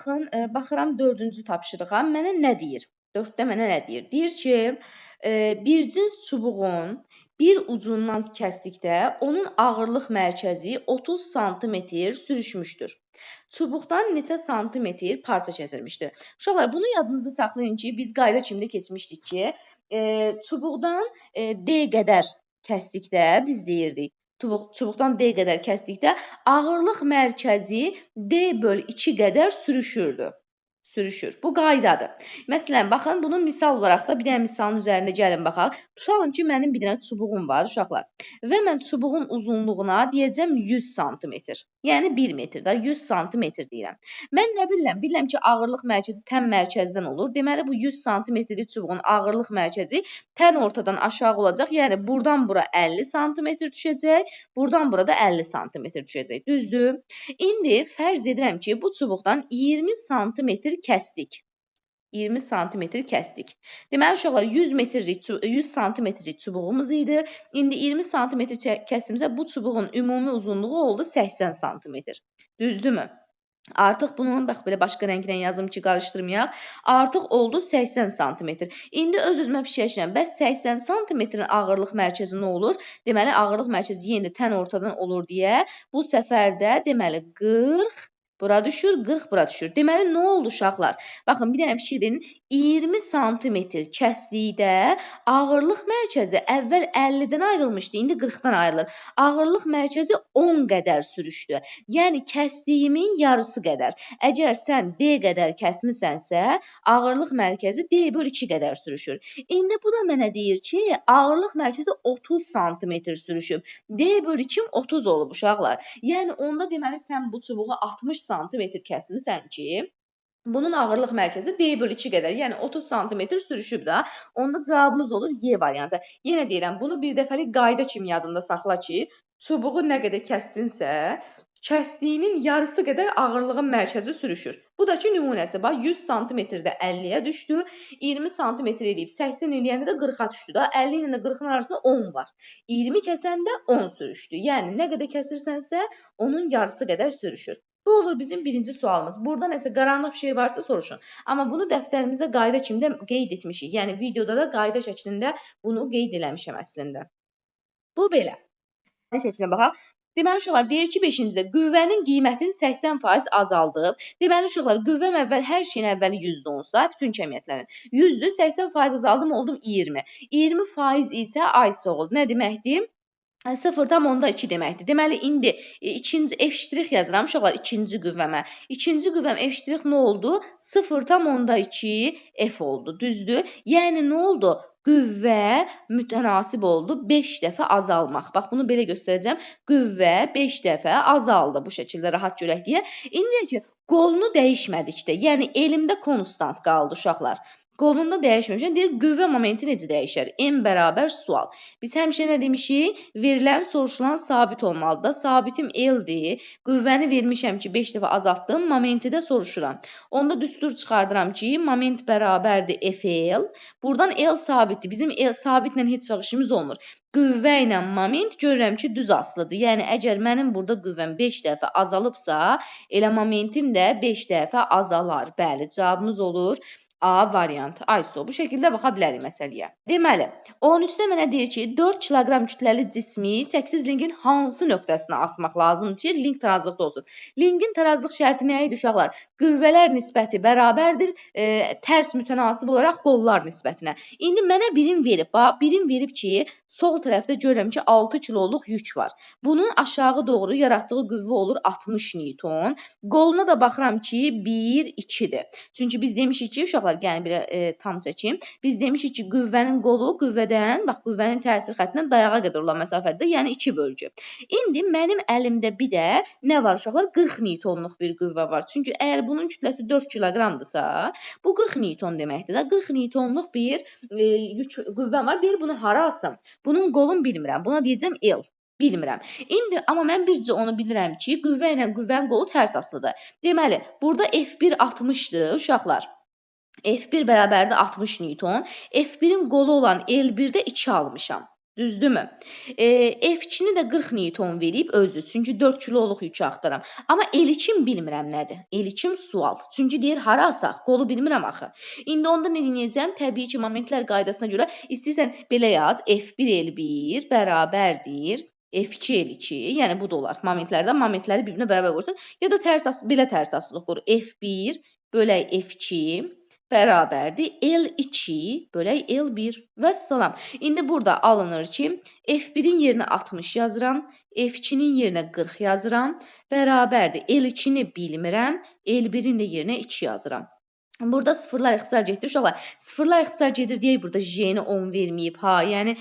Baxın, baxıram 4-cü tapşırığa mənə nə deyir? 4-də mənə nə deyir? Deyir ki, bir cins çubuğun bir ucundan kəsdikdə onun ağırlıq mərkəzi 30 sm sürüşmüşdür. Çubuqdan neçə santimetr parça kəsilmişdir? Uşaqlar, bunu yadınızda saxlayın ki, biz qayda kimdə keçmişdik ki, çubuqdan D qədər kəsdikdə biz deyirdik. Çubuqdan D qədər kəsdikdə ağırlıq mərkəzi D/2 qədər sürüşürdü. Sürüşür. Bu qaydadır. Məsələn, baxın, bunun misal olaraq da bir dənə misalın üzərində gəlin baxaq. Tutalım ki, mənim bir dənə çubuğum var, uşaqlar. Və mən çubuğun uzunluğuna deyəcəm 100 sm. Yəni 1 metr də 100 sm deyirəm. Mən nə bilirəm? Bilirəm ki, ağırlıq mərkəzi tən mərkəzdən olur. Deməli, bu 100 sm-lik çubuğun ağırlıq mərkəzi tən ortadan aşağı olacaq. Yəni, buradan bura 50 sm düşəcək, buradan bura da 50 sm düşəcək. Düzdür? İndi fərz edirəm ki, bu çubuqdan 20 sm kəsdik. 20 sm kəsdik. Deməli, uşaqlar 100 sm çubuğumuz idi. İndi 20 sm kəsdimizə bu çubuğun ümumi uzunluğu oldu 80 sm. Düzdürmü? Artıq bunu, bax, belə başqa rənglə yazım ki, qarışdırmayaq. Artıq oldu 80 sm. İndi öz-özümə fikirləşirəm. Bəs 80 sm-in ağırlıq mərkəzi nə olur? Deməli, ağırlıq mərkəzi yenə tən ortadan olur deyə bu səfər də deməli 40 bura düşür, 40 bura düşür. Deməli, nə oldu uşaqlar? Baxın, bir dənə fikir verin. 20 sm kəsdikdə ağırlıq mərkəzi əvvəl 50-dən ayrılmışdı, indi 40-dan ayrılır. Ağırlıq mərkəzi 10 qədər sürüşdü. Yəni, kəsdiyimin yarısı qədər. Əgər sən D qədər kəsmisənsə, ağırlıq mərkəzi D/2 qədər sürüşür. İndi bu da mənə deyir ki, ağırlıq mərkəzi 30 sm sürüşüb. D/2 30 olub uşaqlar. Yəni, onda deməli sən bu çubuğu 60 sm kəsmisən ki, bunun ağırlıq mərkəzi D/2 qədər, yəni 30 sm sürüşüb də. Onda cavabımız olur Y variantı. Yenə deyirəm, bunu bir dəfəlik qayda kimi yadında saxla ki, çubuğu nə qədər kəsdinsə, kəsdiyinin yarısı qədər ağırlığın mərkəzi sürüşür. Bu da ki, nümunəsi. Bax, 100 sm-də 50-yə düşdü, 20 sm eləyib 80 eləyəndə də 40-a düşdü da. 50 ilə də 40-ın arasında 10 var. 20 kəsəndə 10 sürüşdü. Yəni, nə qədər kəsirsənsə, onun yarısı qədər sürüşür. Bu olur bizim birinci sualımız. Burada nəsə qaranlıq bir şey varsa soruşun. Amma bunu dəftərimizdə qayda kimi də qeyd etmişik. Yəni, videoda da qayda şəklində bunu qeyd eləmişəm əslində. Bu belə. Şəklinə baxaq. Deməli, uşaqlar, deyir ki, 5-cidə qüvvənin qiymətini 80% azaldıb. Deməli, uşaqlar, qüvvəm əvvəl hər şeyin əvvəli 100-də olsa, bütün kəmiyyətlərin 100-dür, 80% azaldım, oldum 20. 20% isə ISO oldu. Nə deməkdir? 0,2 deməkdir. Deməli, indi ikinci F' yazıram, uşaqlar, ikinci qüvvəmə. İkinci qüvvəm F' nə oldu? 0,2 F oldu, düzdür? Yəni, nə oldu? Qüvvə mütənasib oldu 5 dəfə azalmaq. Bax, bunu belə göstərəcəm. Qüvvə 5 dəfə azaldı. Bu şəkildə rahat görək deyə. İndi ki, qolunu dəyişmədikdə, yəni elimdə konstant qaldı uşaqlar. Qolunda dəyişməmişəm. Deyir, qüvvə momenti necə dəyişər? M bərabər sual. Biz həmişə nə demişik? Verilən, soruşulan sabit olmalıdır da. Sabitim L-dir. Qüvvəni vermişəm ki, 5 dəfə azaltdım. Momenti də soruşuram. Onda düstur çıxardıram ki, moment bərabərdir FL. Buradan L sabitdir. Bizim L sabitlə heç çalışımız olmur. Qüvvə ilə moment görürəm ki, düz asılıdır. Yəni, əgər mənim burada qüvvəm 5 dəfə azalıbsa, elə momentim də 5 dəfə azalar. Bəli, cavabımız olur A variantı. ISO. Bu şəkildə baxa bilərik məsələyə. Deməli, 13-də mənə deyir ki, 4 kiloqram kütləli cismi çəksiz linkin hansı nöqtəsinə asmaq lazımdır ki, link tarazlıqda olsun. Linkin tarazlıq şərti nə idi uşaqlar? Qüvvələr nisbəti bərabərdir, tərs mütənasib olaraq qollar nisbətinə. İndi mənə birim verib. Bax, birim verib ki, sol tərəfdə görürəm ki, 6 kiloluq yük var. Bunun aşağı doğru yaratdığı qüvvə olur 60 Newton. Qoluna da baxıram ki, 1, 2-dir. Çünki biz demişik ki, uşaqlar, yəni belə tam çəkim. Biz demişik ki, qüvvənin qolu qüvvədən, bax, qüvvənin təsir xəttindən dayağa qədər olan məsafədə, yəni 2 bölgü. İndi mənim əlimdə bir də nə var uşaqlar? 40 Newtonluq bir qüvvə var. Çünki əgər bunun kütləsi 4 kiloqramdırsa, bu 40 Newton deməkdir də. 40 Newtonluq bir qüvvə var. Deyir, bunu hara asım? Bunun qolunu bilmirəm. Buna deyəcəm L. Bilmirəm. İndi, amma mən bircə onu bilirəm ki, qüvvə ilə qüvvənin qolu tərs asılıdır. Deməli, burada F1 60-dır uşaqlar. F1 bərabərdir 60 Newton. F1-in qolu olan L1-də 2 almışam. Düzdürmü? F2-ni də 40 Newton verib özü. Çünki 4 kiloluq yükü axtaram. Amma L2-ni bilmirəm nədir. L2 sual. Çünki deyir hara asaq? Qolu bilmirəm axı. İndi onda nə edəcəm? Təbii ki, momentlər qaydasına görə istəyirsən belə yaz. F1 L1 bərabərdir F2 L2. Yəni bu da olar. Momentləri bir-birinə bərabər qoyursan. Ya da belə tərs asılıq qurur. F1 bölək F2 bərabərdir L2 bölək L1 və salam. İndi burada alınır ki, F1-in yerinə 60 yazıram, F2-nin yerinə 40 yazıram, bərabərdir L2-ni bilmirəm, L1-in də yerinə 2 yazıram. Burada sıfırlar ixtisar gedir. Uşaqlar, sıfırlar ixtisar gedir deyək burada J-ni 10 verməyib. Ha, yəni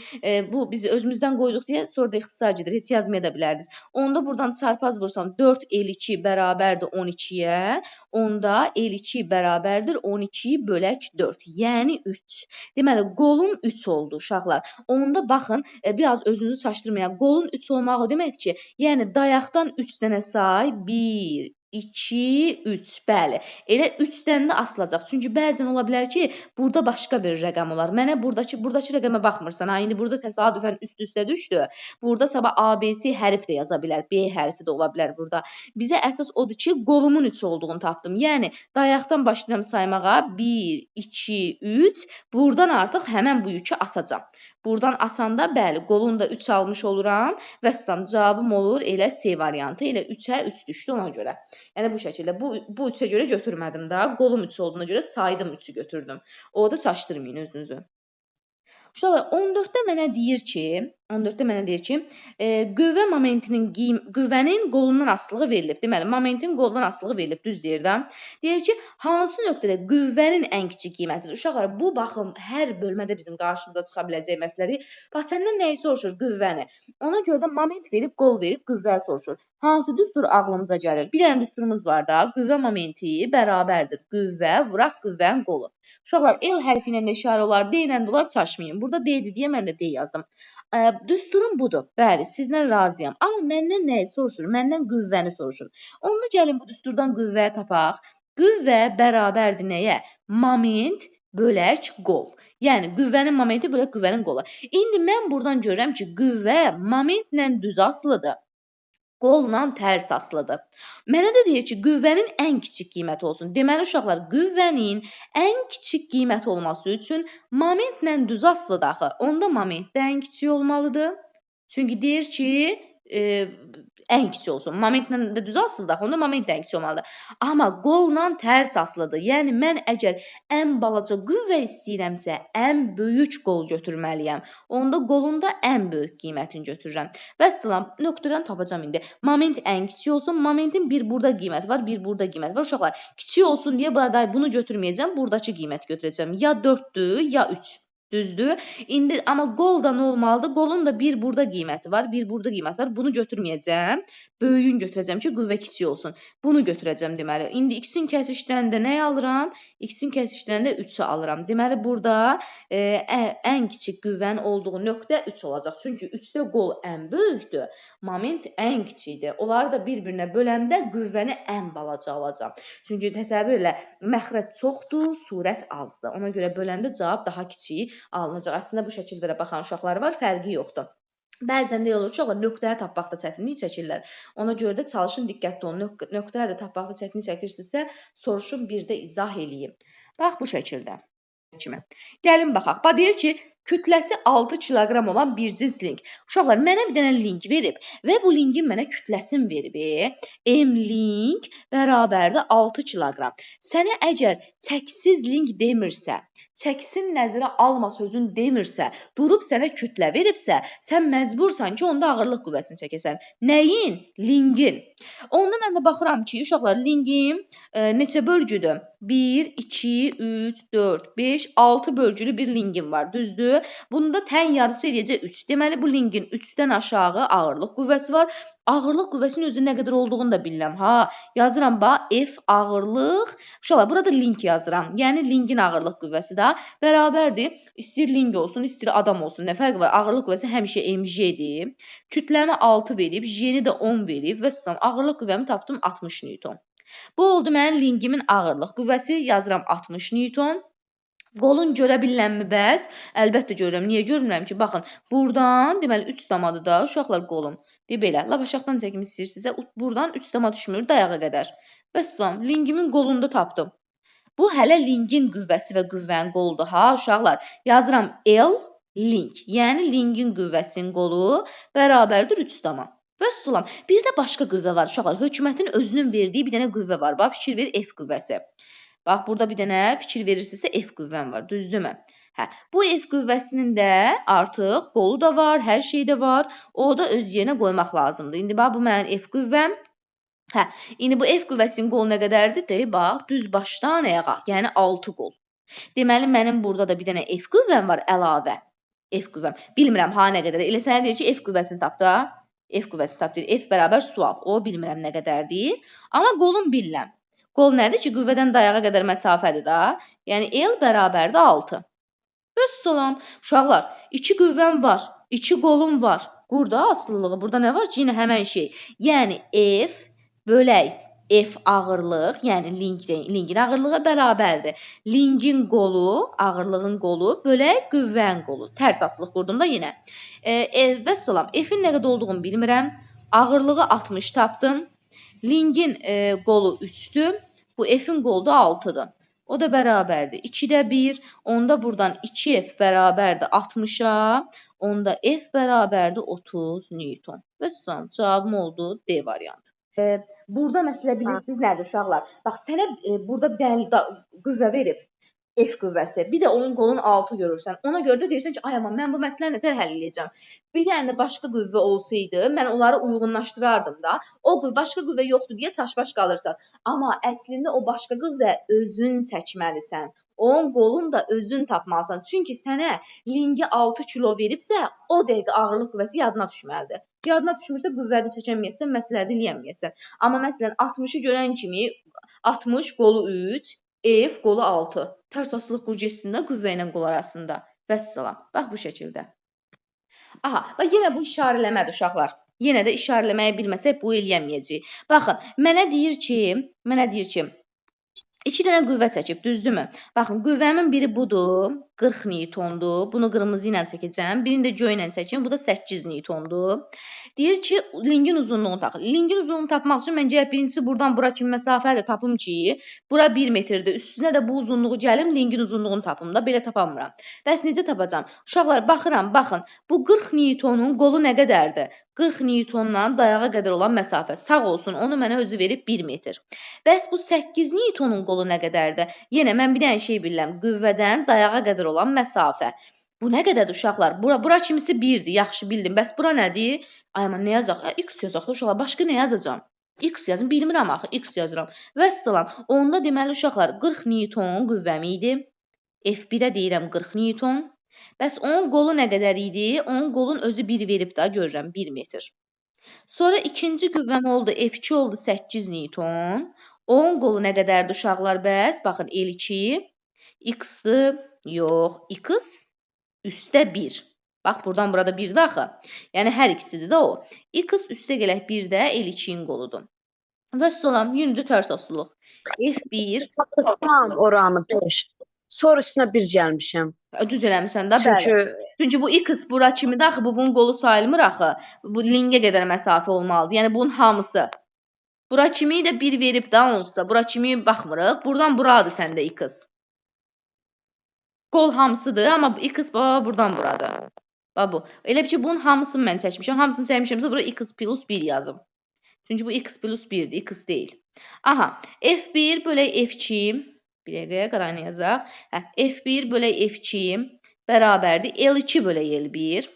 bu biz özümüzdən qoyduq deyə sonra da ixtisar gedir. Heç yazmaya da bilərdiniz. Onda buradan çarpaz vursam 4 L2 bərabərdir 12-yə. Onda L2 bərabərdir 12 bölək 4. Yəni 3. Deməli, qolum 3 oldu uşaqlar. Onda baxın, biraz özünüzü çaşdırmayın. Qolun 3 olmağı o deməkdir ki, yəni dayaqdan 3 dənə say. 1, 2, 3. Bəli. Elə 3-dən də asılacaq. Çünki bəzən ola bilər ki, burada başqa bir rəqəm olar. Mənə buradakı rəqəmə baxmırsan. Ha, indi burada təsadüfən üst-üstə düşdü. Burada sabah ABC hərf də yaza bilər. B hərfi də ola bilər burada. Bizə əsas odur ki, qolumun 3 olduğunu tapdım. Yəni dayaqdan başlayıram saymağa. 1, 2, 3. Buradan artıq həmən bu yükü asacam. Buradan asanda bəli, qolunu da 3 almış oluram və cavabım olur elə C variantı. Elə 3-ə 3 düşdü ona görə. Yəni bu şəkildə bu 3-ə görə götürmədim də. Qolum 3 olduğuna görə saydım 3-ü götürdüm. O da çaşdırmayın özünüzü. Uşaqlar 14-də mənə deyir ki, qüvvə qüvvənin qolundan asılılığı verilib. Deməli, momentin qolundan asılılığı verilib, düz deyir də. Deyir ki, hansı nöqtədə qüvvənin ən kiçik qiymətidir? Uşaqlar, bu baxım hər bölmədə bizim qarşımıza çıxa biləcək məsələdir. Bax, səndən nəyi soruşur? Qüvvəni. Ona görə də moment verib, qol verib, qüvvə soruşur. Hansı düstur ağlımıza gəlir? Bir dənə düsturumuz var da, qüvvə momenti bərabərdir. Qüvvə vuraq qüvvənin qolu. Uşaqlar, L hərfi ilə də işarə olar, D ilə də olar, çaşmayın. Burada D-dir deyə mən də D yazdım. Düsturum budur. Bəli, sizlə razıyam. Amma məndən nəyi soruşur? Məndən qüvvəni soruşur. Onda gəlin bu düsturdan qüvvəyə tapaq. Qüvvə bərabərdir nəyə? Moment bölək qol. Yəni, qüvvənin momenti bölək qüvvənin qolu. İndi mən buradan görürəm ki, qüvvə momentlə düz asılıdır. Qolla tərs asılıdır. Mənə də deyir ki, qüvvənin ən kiçik qiyməti olsun. Deməli, uşaqlar, qüvvənin ən kiçik qiyməti olması üçün momentlə düz asılıdır axı. Onda moment də ən kiçik olmalıdır. Çünki deyir ki, ən kiçik olsun. Momentlə də düz asılıdır, onda moment də ən kiçik olmalıdır. Amma qolla tərs asılıdır. Yəni, mən əgər ən balaca qüvvə istəyirəmsə, ən böyük qol götürməliyəm. Onda qolun da ən böyük qiymətini götürürəm. Və salam, nöqtədən tapacam indi. Moment ən kiçik olsun. Momentin bir burada qiyməti var, bir burada qiyməti var. Uşaqlar, kiçik olsun deyə bunu götürməyəcəm, buradakı qiyməti götürəcəm. Ya 4-dür, ya 3. Düzdür? İndi amma qol da nə olmalıdır? Qolun da bir burada qiyməti var, bir burada qiyməti var. Bunu götürməyəcəm. Böyüyün götürəcəm ki, qüvvə kiçik olsun. Bunu götürəcəm deməli. İndi x-in kəsişdirəndə nəyi alıram? X-in kəsişdirəndə 3-ü alıram. Deməli, burada ən kiçik qüvvənin olduğu nöqtə 3 olacaq. Çünki 3-də qol ən böyükdür, moment ən kiçikdir. Onları da bir-birinə böləndə qüvvəni ən balaca alacam. Çünki təsəvvür elə, məxrəc çoxdur, surət azdır. Ona görə böləndə cavab daha kiçik alınacaq. Əslində bu şəkildə də baxan uşaqlar var, fərqi yoxdur. Bəzən də olur ki, nöqtəyə tapmaqda çətinlik çəkirlər. Ona görə də çalışın diqqətli olun. Nöqtəyə də tapmaqda çətinlik çəkirsinizsə, soruşun, bir də izah eləyim. Bax bu şəkildə. Gəlin baxaq. Bax deyir ki, kütləsi 6 kiloqram olan bir cins link. Uşaqlar, mənə bir dənə link verib və bu linkin mənə kütləsini verib. M link bərabərdir 6 kiloqram. Sənə əgər çəksiz link demirsə, çəksin nəzərə alma sözün demirsə, durub sənə kütlə veribsə, sən məcbursan ki, onda ağırlıq qüvvəsini çəkəsən. Nəyin? Linkin. Onda mən də baxıram ki, uşaqlar, linkim neçə bölgüdür? 1, 2, 3, 4, 5, 6 bölgülü bir linkim var, düzdür? Bunda tən yarısı eləyəcək 3. Deməli, bu linkin 3-dən aşağı ağırlıq qüvvəsi var. Ağırlıq qüvvəsinin özü nə qədər olduğunu da bilirəm. Ha, yazıram bax, F ağırlıq. Uşaqlar, burada link yazıram. Yəni, linkin ağırlıq qüvvəsi də bərabərdir. İstir link olsun, istir adam olsun. Nə fərqi var? Ağırlıq qüvvəsi həmişə mg'dir. Kütləmi 6 verib, j'ni də 10 verib və ağırlıq qüvvəmi tapdım 60 Newton. Bu oldu mənim linkimin ağırlıq qüvvəsi. Yazıram 60 Newton. Qolun görə bilirəmmi bəs? Əlbəttə görürəm. Niyə görmürəm ki? Baxın, buradan deməli 3 damadır da uşaqlar qolum. Deyib belə, lap aşağıdan çəkim istəyirsinizsə, buradan 3 dama düşmür dayağa qədər. Vəssalam, lingimin qolunda tapdım. Bu hələ lingin qüvvəsi və qüvvənin qoludur ha uşaqlar. Yazıram L ling. Yəni lingin qüvvəsinin qolu bərabərdir 3 dama. Vəssalam. Bir də başqa qüvvə var uşaqlar. Hökumətin özünün verdiyi bir dənə qüvvə var. Bax, fikir ver F qüvvəsi. Bax, burada bir dənə fikir verirsinizsə F qüvvəm var, düzdürmü? Hə, bu F qüvvəsinin də artıq qolu da var, hər şey də var. O da öz yerinə qoymaq lazımdır. İndi bax, bu mənim F qüvvəm. Hə, indi bu F qüvvəsinin qolu nə qədərdir? Deyir, bax, düz başdan ayağa, yəni 6 qol. Deməli, mənim burada da bir dənə F qüvvəm var, əlavə. F qüvvəm. Bilmirəm, ha, nə qədər. Elə sənə deyir ki, F qüvvəsini tap da. F qüvvəsini tap deyir. F bərabər sual. O, bilmirəm nə qədərdir. Amma qolum bilirəm. Qol nədir ki, qüvvədən dayağa qədər məsafədir da. Yəni, L bərabərdir 6. Vəssalam. Uşaqlar, 2 qüvvəm var, 2 qolum var. Burada aslılığı, burada nə var ki, yenə həmən şey. Yəni, F bölək F ağırlıq, yəni lingin ağırlığı bərabərdir. Lingin qolu, ağırlığın qolu bölək qüvvənin qolu. Tərs aslılıq qurdum da yenə. Vəssalam, F-in nə qədər olduğunu bilmirəm. Ağırlığı 60 tapdım. Lingin qolu 3'dür. Bu F'in qolu da 6'dır. O da bərabərdir. 2'də 1. Onda buradan 2F bərabərdir 60'a. Onda F bərabərdir 30 Newton. Vəssalam, cavabım oldu D variantı. Burada məsələ bilirsiniz nədir uşaqlar? Bax, sənə burada bir dənə qüvvə verib. F qüvvəsi. Bir də onun qolun 6 görürsən. Ona görə də deyirsən ki, ay aman, mən bu məsələni nətər həll edəcəm? Bir dənə də başqa qüvvə olsaydı, mən onları uyğunlaşdırardım da. O başqa qüvvə yoxdur deyə çaşbaş qalırsan. Amma əslində o başqa qüvvə özün çəkməlisən. Onun qolunu da özün tapmalısan. Çünki sənə lingi 6 kilo veribsə, o dəqiqə ağırlıq qüvvəsi yadına düşməlidir. Yadına düşmürsə, qüvvəni çəkəməyəsən, məsələdə eləyəməyəsən. Amma məsələn, 60'ı görən kimi 60 qolu 3, F qolu 6. Tərs asılılıq qur geçsin də qüvvə ilə qol arasında. Vəssalam. Bax bu şəkildə. Aha, bax yenə bu işarələmədir uşaqlar. Yenə də işarələməyi bilməsək bu eləyəməyəcəyik. Baxın, mənə deyir ki, 2 dənə qüvvə çəkib, düzdürmü? Baxın, qüvvəmin biri budur, 40 Newtondur. Bunu qırmızı ilə çəkəcəm. Birini də göy ilə çəkim. Bu da 8 Newtondur. Deyir ki, lingin uzunluğunu tapın. Lingin uzunluğunu tapmaq üçün mən gərək birincisi buradan bura kimi məsafədə tapım ki, bura 1 metrdir. Üstünə də bu uzunluğu gəlim, lingin uzunluğunu tapım da, belə tapamıram. Bəs necə tapacam? Uşaqlar, baxıram, baxın. Bu 40 Newtonun qolu nə qədərdir? 40 Newtondan dayağa qədər olan məsafə. Sağ olsun, onu mənə özü verib 1 metr. Bəs bu 8 Newtonun qolu nə qədərdir? Yenə mən bir dənə şey bilirəm. Qüvvədən dayağa qədər olan məsafə. Bu nə qədərdir uşaqlar? Bura kimisi 1'dir, yaxşı bildim. Bəs bura nədir? Ay aman, nə yazaq? X yazaq da uşaqlar. Başqa nə yazacağam? X yazım, bilmirəm axı. X yazıram. Vəssalam. Onda deməli uşaqlar 40 Newton qüvvəm idi. F1'ə deyirəm 40 Newton. Bəs onun qolu nə qədər idi? Onun qolun özü 1 verib də görürəm 1 metr. Sonra ikinci qüvvəm oldu. F2 oldu 8 Newton. Onun qolu nə qədərdir uşaqlar bəs? Baxın L2. X-dır. Yox. X üstə 1. Bax, buradan burada 1-dir axı. Yəni, hər ikisidir də o. X üstə gələk 1 də L2-in qoludur. Vəssalam, yenidir tərs asılılıq. F1. Tamam, oranı 5. Sonra üstünə 1 gəlmişəm. Düz eləmişsən də, bəli. Çünki bu X bura kimidir axı, bu bunun qolu sayılmır axı. Bu lingə qədər məsafə olmalıdır. Yəni, bunun hamısı. Bura kimi də 1 verib də onsuz. Bura kimi baxmırıq. Buradan buradır səndə X. Qol hamısıdır, amma X buradan buradır. Bax bu. Elə ki, bunun hamısını mən çəkmişəm. Hamısını çəkmişəmsə, bura X plus 1 yazım. Çünki bu X plus 1'dir, X deyil. Aha, F1 bölək F2. Bir dəqiqə, qarayına yazaq. F1 bölək F2 bərabərdir. L2 bölək L1.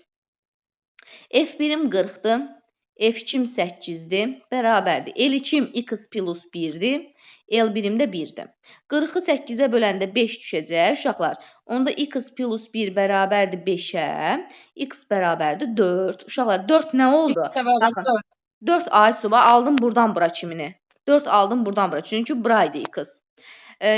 F1'im 40'dır. F2'im 8'dir. Bərabərdir. L2'im X plus 1'dir. L1'im də 1'dir. 40'ı 8'ə böləndə 5 düşəcək. Uşaqlar, onda X plus 1 bərabərdir 5'ə. X bərabərdir 4. Uşaqlar, 4 nə oldu? 4 ay suba aldım buradan bura kimini. 4 aldım buradan bura. Çünki buraydı X.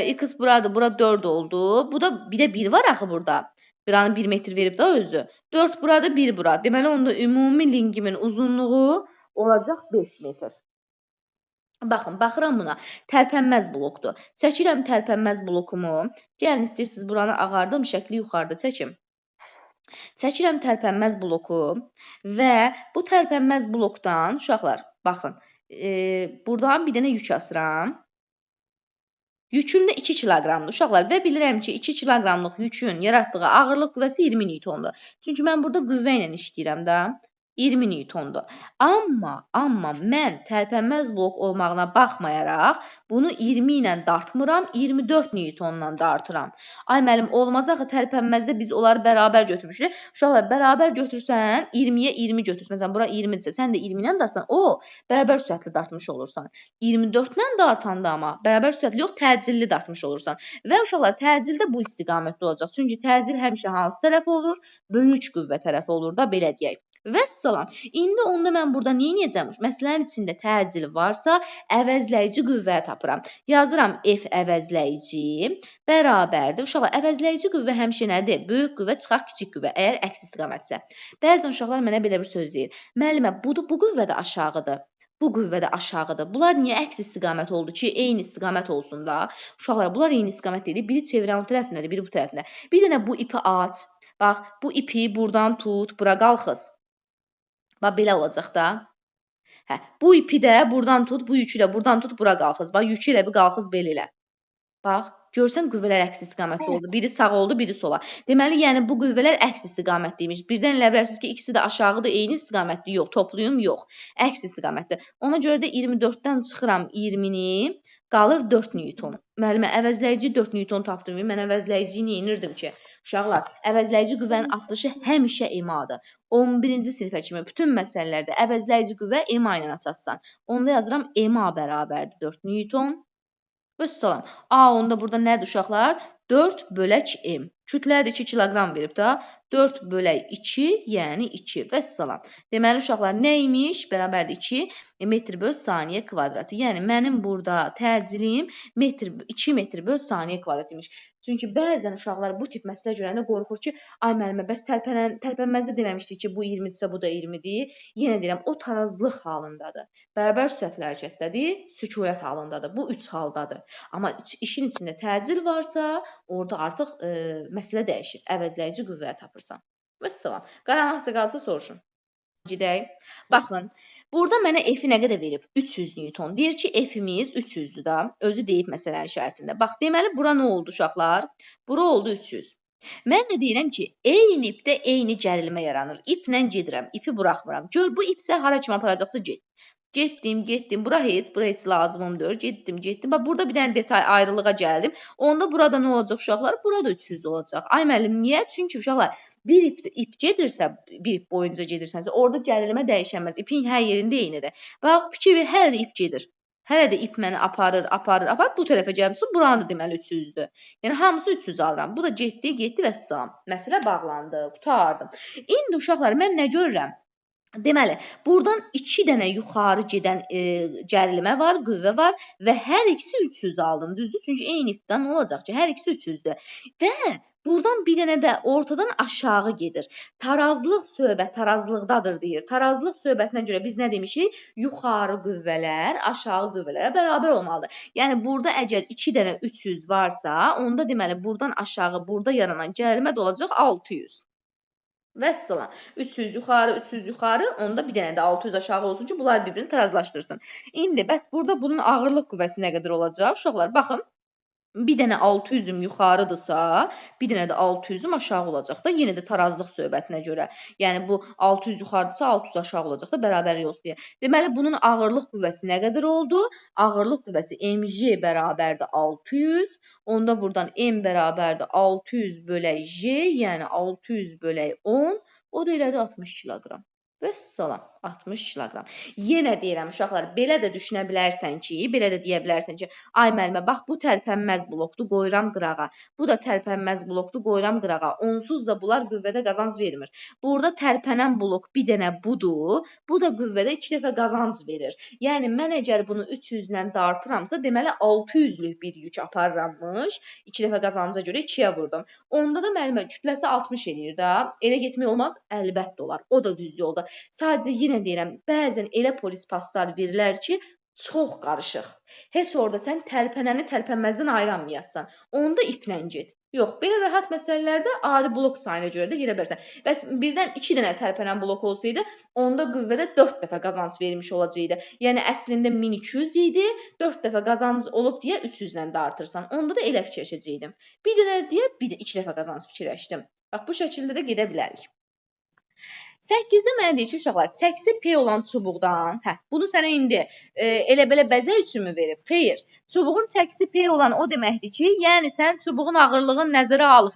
X buradır, bura 4 oldu. Bu da bir də 1 var axı burada. Buranı 1 metr verib də özü. 4 buradır, 1 bura. Deməli, onda ümumi lingimin uzunluğu olacaq 5 metr. Baxın, baxıram buna. Tərpənməz blokdur. Çəkirəm tərpənməz blokumu. Gəlin istəyirsiniz buranı ağardım, şəkli yuxarıda çəkim. Çəkirəm tərpənməz bloku və bu tərpənməz blokdan uşaqlar, baxın, buradan bir dənə yük asıram. Yüküm də 2 kiloqramdır uşaqlar və bilirəm ki, 2 kiloqramlıq yükün yaratdığı ağırlıq qüvvəsi 20 newtondur. Çünki mən burada qüvvə ilə işləyirəm də. 20 newtondur. Amma mən tərpənməz blok olmağına baxmayaraq bunu 20 ilə dartmıram, 24 newtonla dartıram. Ay müəllim, olmaz axı tərpənməzdə biz onları bərabər götürmüşük. Uşaqlar, bərabər götürsən, 20-yə 20 götürsən. Məsələn, bura 20-dirsə, sən də 20 ilə dartsan, bərabər sürətli dartmış olursan. 24 ilə dartanda amma bərabər sürətli yox, təcilli dartmış olursan. Və uşaqlar, təcildə bu istiqamətdə olacaq. Çünki təcil həmişə hansı tərəf olur? Böyük qüvvə tərəfi olur da, belə deyək. Vəssalam. İndi onda mən burada nə edəcəm? Məsələnin içində təcil varsa, əvəzləyici qüvvə tapıram. Yazıram F əvəzləyici bərabərdir. Uşaqlar, əvəzləyici qüvvə həmişə nədir? Böyük qüvvə çıxar kiçik qüvvə, əgər əks istiqamətsə. Bəzən uşaqlar mənə belə bir söz deyir. Müəllimə, bu qüvvə də aşağıdır. Bu qüvvə də aşağıdır. Bunlar niyə əks istiqamət oldu ki, eyni istiqamət olsun da? Uşaqlar, bunlar eyni istiqamət deyil. Biri çevirən o tərəfindədir, biri bu tərəfində. Bir dənə bu ipi aç. Bax, bu ipi buradan tut, bura qalxız. Bax, belə olacaq da. Bu ipi də buradan tut, bu yükü də buradan tut, bura qalxız. Bax, yükü ilə bir qalxız belə elə. Bax, görsən qüvvələr əks istiqamətli oldu. Biri sağ oldu, biri sola. Deməli, yəni bu qüvvələr əks istiqamətliymiş. Birdən elə bilərsiniz ki, ikisi də aşağıdır, eyni istiqamətli. Yox, toplayım, yox. Əks istiqamətli. Ona görə də 24-dən çıxıram 20-ni, qalır 4 newton. Müəllimə, əvəzləyici 4 newton tapdım. Mən əvəzləyiciyi nə edirdim ki? Uşaqlar, əvəzləyici qüvvənin açılışı həmişə EMA-dır. 11-ci sinifə kimi bütün məsələlərdə əvəzləyici qüvvə EMA ilə açarsan. Onda yazıram EMA bərabərdir 4 newton. Vəssalam. Onda burada nədir uşaqlar? 4 bölək M. Kütləyə də 2 kiloqram verib də. 4 bölək 2, yəni 2. Vəssalam. Deməli, uşaqlar, nəymiş? Bərabərdir 2 metr böl saniyə kvadratı. Yəni, mənim burada təcillim 2 metr böl saniyə kvadratı imiş. Çünki bəzən uşaqlar bu tip məsələ görəndə qorxur ki, ay müəllimə, bəs tərpənməzdə deməmişdik ki, bu 20-dirsə, bu da 20-dir. Yenə deyirəm, o tarazlıq halındadır. Bərabər sürətli hərəkətdədir, sükunət halındadır. Bu 3 haldadır. Amma işin içində təcil varsa, orada artıq məsələ dəyişir. Əvəzləyici qüvvə tapırsan. Vəssalam. Qaranlıqsa qalsa soruşun. Gedək. Baxın. Burada mənə F-i nə qədər verib? 300 newton. Deyir ki, F-imiz 300-dür da. Özü deyib məsələnin şərtində. Bax, deməli, bura nə oldu uşaqlar? Bura oldu 300. Mən də deyirəm ki, eyni ipdə eyni gərilmə yaranır. İplə gedirəm, ipi buraxmıram. Gör, bu ipsə hara kimi aparacaqsa get. Getdim. Bura heç lazımımdır. Getdim. Bax, burada bir dənə detay ayrılığa gəldim. Onda burada nə olacaq uşaqlar? Burada 300 olacaq. Ay müəllim, niyə? Çünki uşaqlar, bir ip gedirsə, bir ip boyunca gedirsənsə, orada gərilmə dəyişənməz. İpin hər yerində eynidir. Bax, fikir ver, hələ də ip gedir. Hələ də ip məni aparır. Bu tərəfə gəlmişsə, buranı da deməli 300-dür. Yəni, hamısı 300 alıram. Bu da getdi və salam. Məsələ bağlandı, qutardım. İndi uşaqlar, mən nə görürəm? Deməli, buradan 2 dənə yuxarı gedən gərilmə var, qüvvə var və hər ikisi 300 aldım, düzdür? Çünki eyni ipdən nə olacaq ki, hər ikisi 300-dür. Və buradan bir dənə də ortadan aşağı gedir. Tarazlıq söhbət tarazlıqdadır deyir. Tarazlıq söhbətinə görə biz nə demişik? Yuxarı qüvvələr aşağı qüvvələrə bərabər olmalıdır. Yəni, burada əgər 2 dənə 300 varsa, onda deməli, buradan aşağı, burada yaranan gərilmə də olacaq 600. Vəssalam. 300 yuxarı, onda bir dənə də 600 aşağı olsun ki, bunlar bir-birini tarazlaşdırsın. İndi, bəs burada bunun ağırlıq qüvvəsi nə qədər olacaq? Uşaqlar, baxın, bir dənə 600-üm yuxarıdırsa, bir dənə də 600-üm aşağı olacaq da, yenə də tarazlıq söhbətinə görə. Yəni, bu 600 yuxarıdırsa, 600 aşağı olacaq da, bərabər yox deyə. Deməli, bunun ağırlıq qüvvəsi nə qədər oldu? Ağırlıq qüvvəsi mg bərabərdir 600. Onda buradan m bərabərdir 600 bölək j, yəni 600 bölək 10, o da elədi 60 kiloqram. Vəssalam, 60 kiloqram. Yenə deyirəm, uşaqlar, belə də düşünə bilərsən ki, belə də deyə bilərsən ki, ay müəllimə, bax, bu tərpənməz blokdur, qoyuram qırağa. Bu da tərpənməz blokdur, qoyuram qırağa. Onsuz da bunlar qüvvədə qazanc vermir. Burada tərpənən blok bir dənə budur, bu da qüvvədə 2 dəfə qazanc verir. Yəni, mən əgər bunu 300-lə dartıramsa, deməli 600-lük bir yük aparırammış. 2 dəfə qazanca görə 2-yə vurdum. Onda da müəllimə kütləsi 60 eləyir da. Elə getmək olmaz, əlbəttə olar. O da düz yolda. Sadəcə yenə deyirəm, bəzən elə polis paslar verirlər ki, Çox qarışıq. Heç orada sən tərpənəni tərpənməzdən ayıranmayasan. Onda iplə get. Yox, belə rahat məsələlərdə adi blok sayına görə də gedə bilərsən. Bəs birdən 2 dənə tərpənən blok olsaydı, onda qüvvədə 4 dəfə qazanc vermiş olacaqdı. Yəni əslində 1200 idi, 4 dəfə qazanc olub deyə 300-lə də artırsan. Onda da elə fikirləşəcəkdim. Bir dənə deyə 2 dəfə qazanc fikirləşdim. Bax bu şəkildə də gedə bilərik. 8-də mənə deyir ki, uşaqlar, çəkisi P olan çubuqdan, bunu sənə indi elə belə bəzək üçünmü verib? Xeyr. Çubuğun çəkisi P olan o deməkdir ki, yəni sən çubuğun ağırlığını nəzərə al,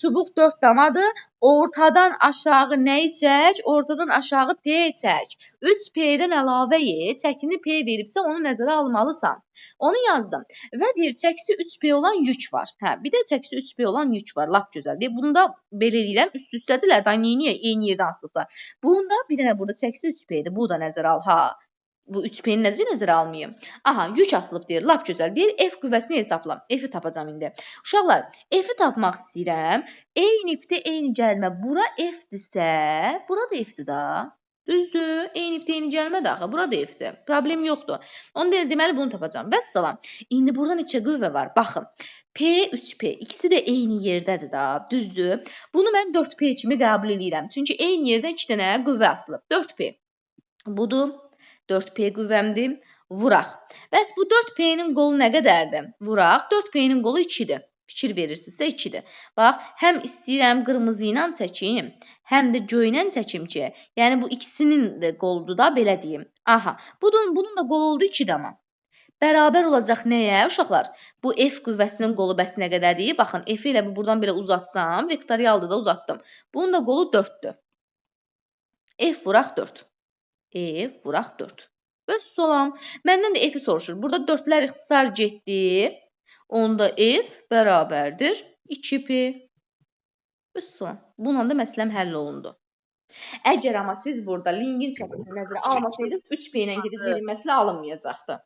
Çubuq 4 damadır. Ortadan aşağı nəyi çək? Ortadan aşağı P çək. 3P-dən əlavə çəkini P veribsə onu nəzərə almalısan. Onu yazdım. Və deyir, çəkisi 3P olan yük var. Bir də çəkisi 3P olan yük var. Lap gözəldir. Bunu da belə eləyirəm. Üst-üstədirlər. Da niyə? Eyni yerdən asılıblar. Bunda bir dənə burada çəkisi 3P-dir. Bu da nəzərə al. Bu 3P-ni nəzərə almayım. Aha, yük asılıb deyir. Lap gözəl. Deyir, F qüvvəsini hesabla. F-i tapacam indi. Uşaqlar, F-i tapmaq istəyirəm. Eyni ipdə eyni gəlmə. Bura F-dirsə, bura da F-dir da. Düzdür. Eyni ipdə eyni gəlmə də axı. Bura da F-dir. Problem yoxdur. Onu deməli bunu tapacam. Vəssalam. İndi burada neçə qüvvə var? Baxın. P, 3P. İkisi də eyni yerdədir da. Düzdür. Bunu mən 4P kimi qəbul edirəm. Çünki eyni yerdən 2 dənə qüvvə asılıb. 4P. Budur. 4P qüvvəmdir. Vuraq. Bəs bu 4P-nin qolu nə qədərdir? Vuraq. 4P-nin qolu 2-dir. Fikir verirsinizsə 2-dir. Bax, həm istəyirəm qırmızı ilə çəkim, həm də göy ilə çəkim ki, yəni bu ikisinin də qoludur da, belə deyim. Aha, bunun da qolu oldu 2-dir amma. Bərabər olacaq nəyə, uşaqlar? Bu F qüvvəsinin qolu bəs nə qədərdir? Baxın, F-i elə buradan belə uzatsam, vektorialda da uzatdım. Bunun da qolu 4-dür. F vuraq 4. F vuraq 4. Bəs salam. Məndən də F-i soruşur. Burada 4-lər ixtisar getdi. Onda F bərabərdir 2P. Bəs salam. Bununla da məsələm həll olundu. Əgər amma siz burada lingin çəkisini nəzərə almasaydınız, 3P ilə gedəcək məsələ alınmayacaqdı.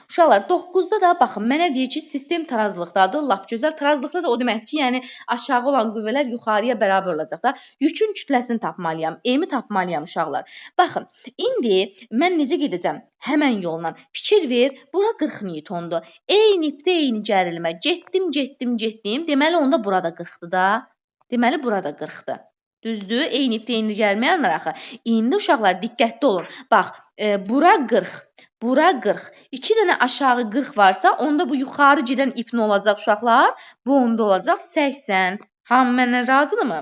Uşaqlar, 9-da da baxın, mənə deyir ki, sistem tarazlıqdadır, lap gözəl. Tarazlıqda da o deməkdir ki, yəni aşağı olan qüvvələr yuxarıya bərabər olacaq da. Yükün kütləsini tapmalıyam, M-i tapmalıyam uşaqlar. Baxın, indi mən necə gedəcəm? Həmən yolla. Fikir ver, bura 40 Newtondur. Eyni ipdə eyni gərilmə. Getdim. Deməli, onda burada 40-dır da. Deməli, burada 40-dır. Düzdür? Eyni ipdə eyni gəlməyənlər axı. İndi uşaqlar, diqqətli olun. Bax, bura 40. Bura 40. 2 dənə aşağı 40 varsa, onda bu yuxarı gedən ip nə olacaq uşaqlar? Bu onda olacaq 80. Hamı məndən razıdırmı?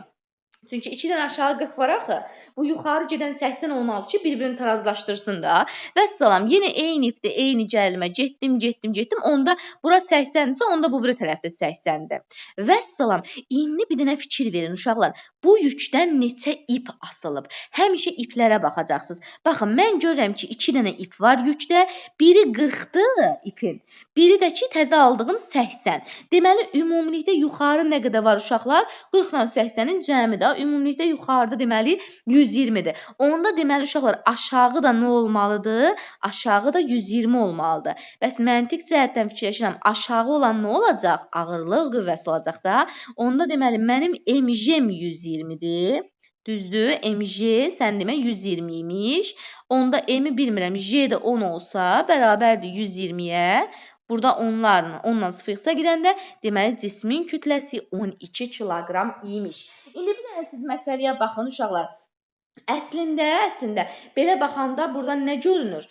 Çünki 2 dənə aşağı 40 var axı. Bu yuxarı gedən 80 olmalı ki, bir-birini tarazlaşdırsın da. Vəssalam, yenə eyni ipdə eyni gəlmə. Getdim. Onda bura 80-dirsə, onda bu biri tərəfdə 80-dir. Vəssalam, indi bir dənə fikir verin uşaqlar. Bu yükdən neçə ip asılıb? Həmişə iplərə baxacaqsınız. Baxın, mən görürəm ki, 2 dənə ip var yükdə. Biri 40-dır ipin. Biri də ki, təzə aldığım 80. Deməli, ümumilikdə yuxarı nə qədər var uşaqlar? 40 ilə 80-in cəmi də. Ümumilikdə yuxarıda deməli 120-dir. Onda deməli uşaqlar aşağı da nə olmalıdır? Aşağı da 120 olmalıdır. Bəs məntiq cəhətdən fikirləşirəm, aşağı olan nə olacaq? Ağırlıq qüvvəsi olacaq da. Onda deməli mənim MJ 120-dir. Düzdür? MJ sən demə 120 imiş. Onda M-i bilmirəm. J də 10 olsa bərabərdir 120-yə. Burada onunla sıfırsa gedəndə deməli cismin kütləsi 12 kiloqram imiş. İndi bir dənə siz məsələyə baxın uşaqlar. Əslində belə baxanda buradan nə görünür?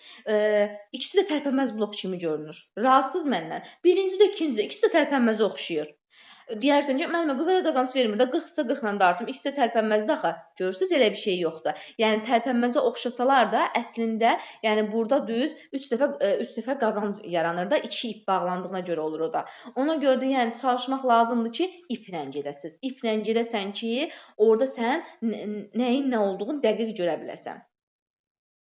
İkisi də tərpənməz blok kimi görünür. Razısınız məndən? Birinci də ikinci də ikisi də tərpənməzə oxşayır. Deyərsən ki, müəllimə qüvvəyə qazanc vermir də 40-sa 40-la da artım. İkisi də tərpənməzdir axı. Görürsüz, elə bir şey yoxdur. Yəni tərpənməzə oxşasalar da əslində, yəni burada düz 3 dəfə qazanc yaranır da 2 ip bağlandığına görə olur o da. Ona görə də yəni çalışmaq lazımdır ki, iplə gedəsiniz. İplə gedəsən ki, orada sən nəyin nə olduğunu dəqiq görə biləsən.